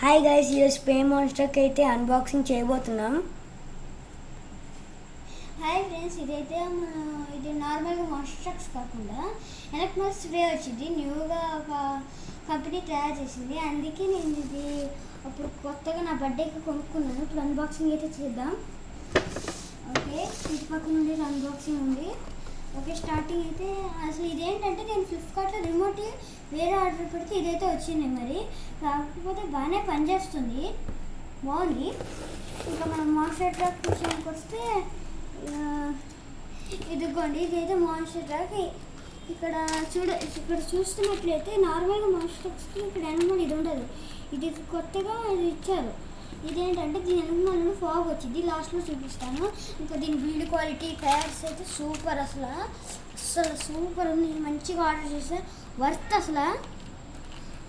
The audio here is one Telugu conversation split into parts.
హాయ్ గైస్, ఈరోజు స్ప్రే మాన్స్టర్కి అయితే అన్బాక్సింగ్ చేయబోతున్నాం. హాయ్ ఫ్రెండ్స్, ఇదైతే ఇది నార్మల్గా మాన్స్టర్స్ కాకుండా ఎలక్ట్రిక్ స్ప్రే వచ్చింది. న్యూగా ఒక కంపెనీ తయారు చేసింది. అందుకే నేను ఇది అప్పుడు కొత్తగా నా బర్త్డేకి కొనుక్కున్నాను. ఇప్పుడు అన్బాక్సింగ్ అయితే చేద్దాం. ఓకే, ఇటు పక్క నుండి అన్బాక్సింగ్ ఉంది. ఓకే, స్టార్టింగ్ అయితే అసలు ఇదేంటంటే నేను ఫ్లిప్కార్ట్లో రిమోట్ వేరే ఆర్డర్ పెడితే ఇదైతే వచ్చింది. మరి కాకపోతే బాగానే పనిచేస్తుంది, బాగుంది. ఇంకా మనం మాన్స్టర్ ట్రక్ విషయానికి వస్తే ఇదిగోండి, ఇదైతే మాన్స్టర్ ట్రక్. ఇక్కడ ఇక్కడ చూస్తున్నట్లయితే నార్మల్గా మాన్స్టర్ ట్రక్స్కి ఇక్కడ వెనకమాల ఇది ఉండదు. ఇది కొత్తగా ఇది ఇచ్చారు. ఇదేంటంటే దీని వెనకమాల ఫాగ్ వచ్చింది, లాస్ట్లో చూపిస్తాను. ఇంకా దీని బిల్డ్ క్వాలిటీ టైర్స్ అయితే సూపర్, అసలు సూపర్ ఉంది. మంచిగా ఆర్డర్ చేస్తే వర్త్ అసలు.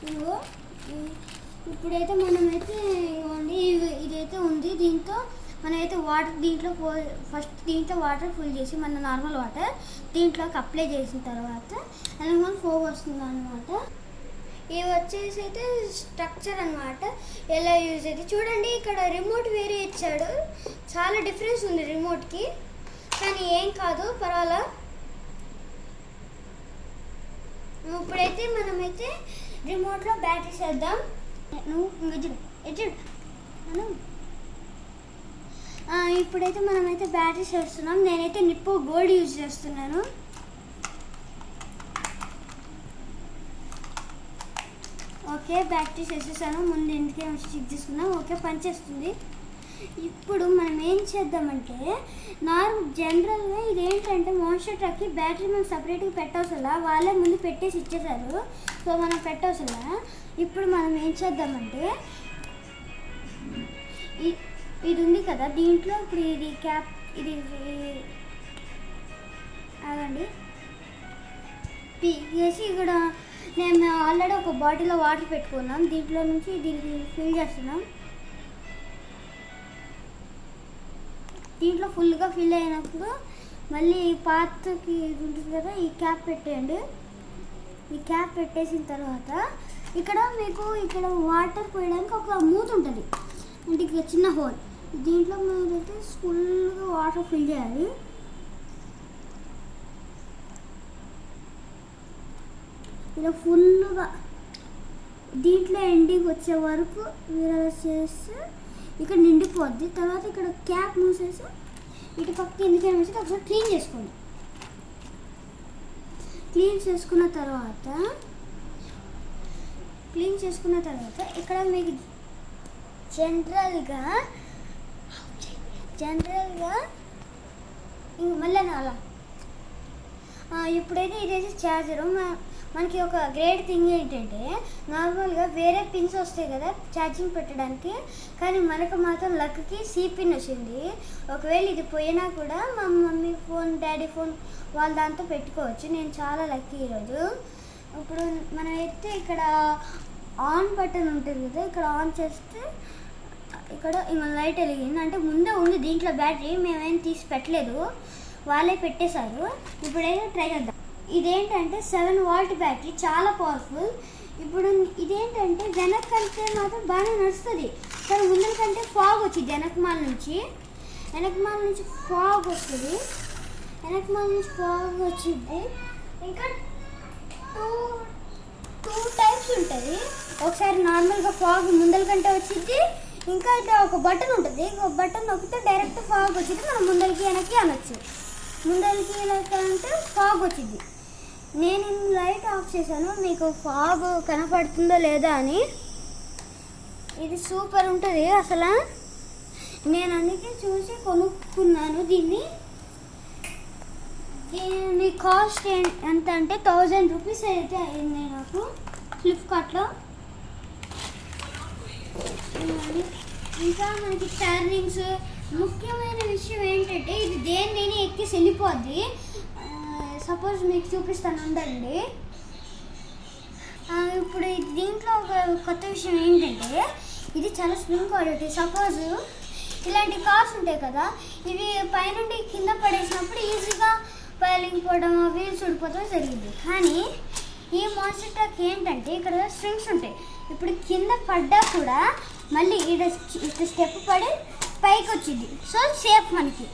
ఇదిగో ఇప్పుడైతే మనమైతే ఇవ్వండి, ఇదైతే ఉంది. దీంతో మనమైతే వాటర్ ఫస్ట్ దీంట్లో వాటర్ ఫుల్ చేసి మన నార్మల్ వాటర్ దీంట్లోకి అప్లై చేసిన తర్వాత వెనకమాల ఫోగ్ వస్తుంది అనమాట. ఇవి వచ్చేసి అయితే స్ట్రక్చర్ అనమాట. ఎలా యూజ్ అయితే చూడండి, ఇక్కడ రిమోట్ వేరే ఇచ్చాడు. చాలా డిఫరెన్స్ ఉంది రిమోట్కి, కానీ ఏం కాదు, పర్వాలా. ఇప్పుడైతే మనమైతే రిమోట్లో బ్యాటరీ చేద్దాం. ఇప్పుడైతే మనమైతే బ్యాటరీ చేస్తున్నాం. నేనైతే నిప్పో గోల్డ్ యూజ్ చేస్తున్నాను. ఓకే, బ్యాటరీ చేసేసాను. ముందు ఎందుకే చెక్ చేసుకున్నాం. ఓకే, పనిచేస్తుంది. ఇప్పుడు మనం ఏం చేద్దామంటే జనరల్గా ఇదేంటంటే మాన్స్టర్ ట్రక్కి బ్యాటరీ మనం సపరేట్గా పెట్టవసలా, వాళ్ళే ముందు పెట్టేసి ఇచ్చేసారు. సో మనం పెట్టవసలా. ఇప్పుడు మనం ఏం చేద్దామంటే ఇది ఉంది కదా, దీంట్లో ఇప్పుడు ఇది క్యాప్ ఇది ఆగండి వేసి ఇక్కడ నేను ఆల్రెడీ ఒక బాటిల్లో వాటర్ పెట్టుకున్నాం. దీంట్లో నుంచి దీన్ని ఫిల్ చేస్తున్నాం. దీంట్లో ఫుల్గా ఫిల్ అయినప్పుడు మళ్ళీ పాతకి ఉంటుంది కదా, ఈ క్యాప్ పెట్టేయండి. ఈ క్యాప్ పెట్టేసిన తర్వాత ఇక్కడ మీకు ఇక్కడ వాటర్ పోయడానికి ఒక మూత ఉంటుంది, అంటే ఇక్కడ చిన్న హోల్. దీంట్లో మీరైతే ఫుల్గా వాటర్ ఫిల్ చేయాలి. ఇలా ఫుల్గా దీంట్లో ఎండింగ్ వచ్చే వరకు మీరు చేస్తే ఇక్కడ నిండిపోద్ది. తర్వాత ఇక్కడ క్యాప్ మూసేసి ఇటు పక్క ఎందుకని వేసి ఒకసారి క్లీన్ చేసుకోండి. క్లీన్ చేసుకున్న తర్వాత ఇక్కడ మీకు జనరల్గా మళ్ళీ అలా ఇప్పుడైతే ఇదైతే ఛార్జరు. మనకి ఒక గ్రేట్ థింగ్ ఏంటంటే నార్మల్గా వేరే పిన్స్ వస్తాయి కదా ఛార్జింగ్ పెట్టడానికి, కానీ మనకు మాత్రం లక్కి సి పిన్ వచ్చింది. ఒకవేళ ఇది పోయినా కూడా మా మమ్మీ ఫోన్, డాడీ ఫోన్ వాళ్ళ దాంతో పెట్టుకోవచ్చు. నేను చాలా లక్కీ ఈరోజు. ఇప్పుడు మనమైతే ఇక్కడ ఆన్ బటన్ ఉంటుంది కదా, ఇక్కడ ఆన్ చేస్తే ఇక్కడ ఇంకా లైట్ వెలిగింది. అంటే ముందే ఉంది దీంట్లో బ్యాటరీ, మేమేం తీసి పెట్టలేదు, వాళ్ళే పెట్టేశారు. ఇప్పుడైతే ట్రై చేద్దాం. ఇదేంటంటే 7 వాల్ట్ బ్యాటరీ, చాలా పవర్ఫుల్. ఇప్పుడు ఇదేంటంటే వెనక్కంటే మాత్రం బాగానే నడుస్తుంది, కానీ ముందర కంటే ఫాగ్ వచ్చింది. వెనకమాల నుంచి ఫాగ్ వస్తుంది. ఇంకా టూ టైప్స్ ఉంటుంది. ఒకసారి నార్మల్గా ఫాగ్ ముందల కంటే వచ్చింది, ఇంకా ఇట్లా ఒక బటన్ ఉంటుంది. ఒక బటన్ నొక్కితే డైరెక్ట్ ఫాగ్ వచ్చింది. మనం ముందరికి వెనక్కి అనొచ్చు. ముందరికి వెనక్కి అంటే ఫాగ్ వచ్చింది. నేను లైట్ ఆఫ్ చేశాను, మీకు ఫాగ్ కనపడుతుందో లేదా అని. ఇది సూపర్ ఉంటుంది అసలు. నేను అందుకే చూసి కొనుక్కున్నాను దీన్ని. దీని కాస్ట్ ఎంత అంటే 1000 రూపీస్ అయితే అయింది నాకు ఫ్లిప్కార్ట్లో. ఇంకా మనకి టర్నింగ్స్, ముఖ్యమైన విషయం ఏంటంటే ఇది దేని ఎక్కి వెళ్ళిపోద్ది. సపోజ్ మీకు చూపిస్తాను ఉండండి. ఇప్పుడు దీంట్లో ఒక కొత్త విషయం ఏంటంటే ఇది చాలా స్ప్రింగ్ క్వాలిటీ. సపోజ్ ఇలాంటి కార్స్ ఉంటాయి కదా, ఇవి పైనుండి కింద పడేసినప్పుడు ఈజీగా పగిలిపోవడం, వీల్స్ ఊడిపోవడం జరిగింది. కానీ ఈ మాన్స్టర్ ట్రక్ ఏంటంటే ఇక్కడ స్ట్రింగ్స్ ఉంటాయి. ఇప్పుడు కింద పడ్డా కూడా మళ్ళీ ఇటు స్టెప్ పడి పైకి వచ్చింది. సో సేఫ్ మనకి.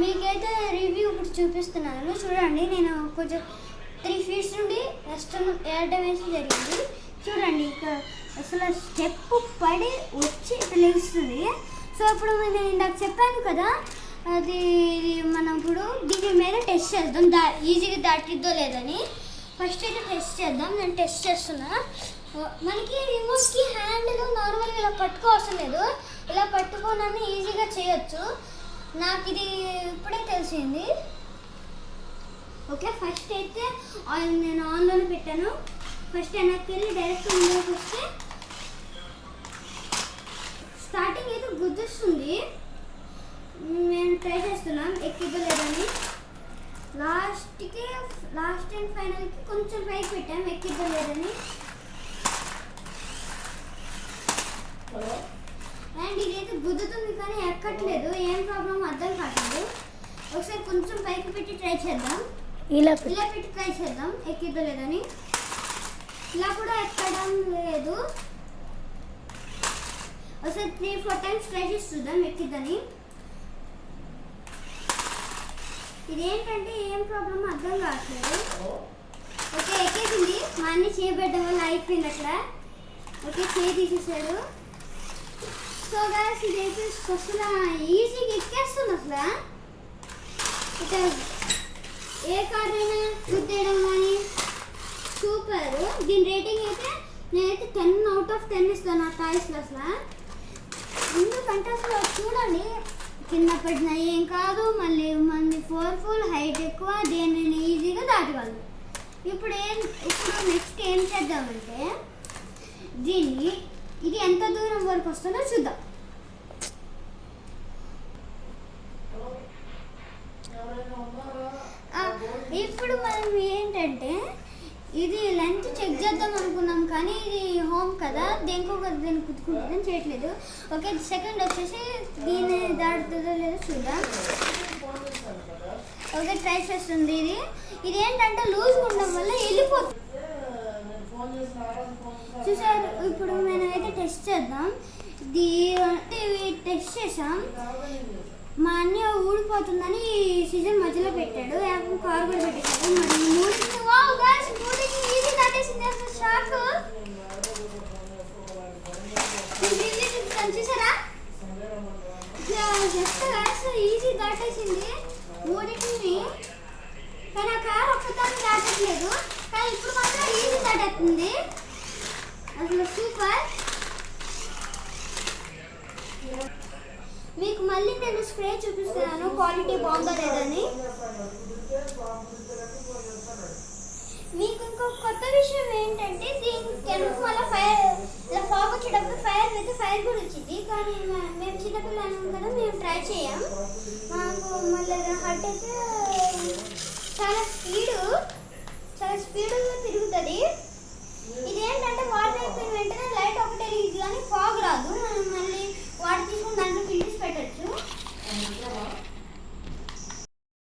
మీకైతే రివ్యూ ఇప్పుడు చూపిస్తున్నాను చూడండి. నేను కొంచెం 3 feet నుండి వేయడం వేసి జరిగింది. చూడండి ఇక్కడ అసలు స్టెప్ పడి వచ్చి ఇట్లా లెగుస్తుంది. సో ఇప్పుడు నేను ఇందాక చెప్పాను కదా, అది మనం ఇప్పుడు దీని మీద టెస్ట్ చేద్దాం ఈజీగా దాటిద్దో లేదని. ఫస్ట్ అయితే టెస్ట్ చేద్దాం. నేను టెస్ట్ చేస్తున్నా. మనకి రిమోట్కి హ్యాండిల్ నార్మల్గా ఇలా పట్టుకోవసరం లేదు, ఇలా పట్టుకోనని ఈజీగా చేయొచ్చు. నాకు ఇది ఇప్పుడే తెలిసింది. ఓకే, ఫస్ట్ అయితే నేను ఆన్లోనే పెట్టాను. ఫస్ట్ వెనక్కి వెళ్ళి డైరెక్ట్ ఇందులోకి వస్తే స్టార్టింగ్ అయితే గుర్తిస్తుంది. మేము ట్రై చేస్తున్నాం ఎక్కిద్దో లేదని. లాస్ట్ అండ్ ఫైనల్కి కొంచెం పైకి పెట్టాం ఎక్కిద్దో లేదని. అండ్ ఇదైతే గుద్దుతుంది కానీ ఎక్కట్లేదు. ఏం ప్రాబ్లం అర్థం కావట్లేదు. ఒకసారి కొంచెం పైకి పెట్టి ట్రై చేద్దాం. ఇలా పెట్టి ట్రై చేద్దాం ఎక్కిద్దో లేదని. ఇలా కూడా ఎక్కడం లేదు. ఒకసారి 3-4 times ట్రై చేసి చూద్దాం ఎక్కిద్దని. ఇదేంటంటే ఏం ప్రాబ్లం అర్థం కావట్లేదు. ఓకే, ఎక్కేసింది. మా అన్ని చేయబెట్టడం వల్ల అయిపోయింది అక్కడ. ఓకే, చేయి తీసేసాడు. సో గాయ్స్ ఇదైతే అసలు ఈజీగా ఎక్కేస్తుంది. అసలు ఇక ఏ కార్ అయినా గుద్దేయడం కానీ సూపర్. దీని రేటింగ్ అయితే నేనైతే 10 out of 10 ఇస్తాను ఆ టాయ్స్లో. అసలు ఎందుకంటే అసలు చూడండి, కింద పడిన ఏం కాదు, మళ్ళీ 4 హైట్ ఎక్కువ, దేనిని ఈజీగా దాటగలదు. ఇప్పుడు నెక్స్ట్ ఏం చేద్దామంటే ఇది ఎంత దూరం వరకు వస్తుందో చూద్దాం. ఇప్పుడు మనం ఏంటంటే ఇది లెంత్ చెక్ చేద్దాం అనుకున్నాం కానీ ఇది హోమ్ కదా, దీన్ని కుట్టుకుంటుందని చేయట్లేదు. ఓకే, సెకండ్ వచ్చేసి దీన్ని దాటుతుందో లేదో చూద్దాం. ఓకే, ట్రై చేస్తుంది. ఇది ఏంటంటే లూజ్గా ఉండడం వల్ల వెళ్ళిపోతుంది. చూసారు, ఇప్పుడు మేమైతే టెస్ట్ చేద్దాం. టెస్ట్ చేసాం. మా అన్నయ్య ఊడిపోతుందని సీజన్ మధ్యలో పెట్టాడు. కార్ కూడా పెట్టాడు. మరి మూడింటిని ఈజీ దాటేసింది. అసలు షాక్. చూసారా, జస్ట్ ఈజీ దాటేసింది మూడింటిని. కానీ ఆ కార్ ఒక్కదాన్ని దాటట్లేదు, కానీ ఇప్పుడు మాత్రం ఈజీ దాటేస్తుంది. అసలు సూపర్. మీకు మళ్ళీ నేను స్ప్రే చూపిస్తున్నాను క్వాలిటీ బాగుందా లేదని. మీకు ఇంకో కొత్త విషయం ఏంటంటే దీనికి వల్ల ఇలా ఫాగ్ వచ్చేటప్పుడు ఫైర్ కూడా వచ్చింది. కానీ మేము చిన్నపిల్లలు కదా, మేము ట్రై చేయం. మాకు మళ్ళీ హట్ అయితే చాలా స్పీడ్గా తిరుగుతుంది.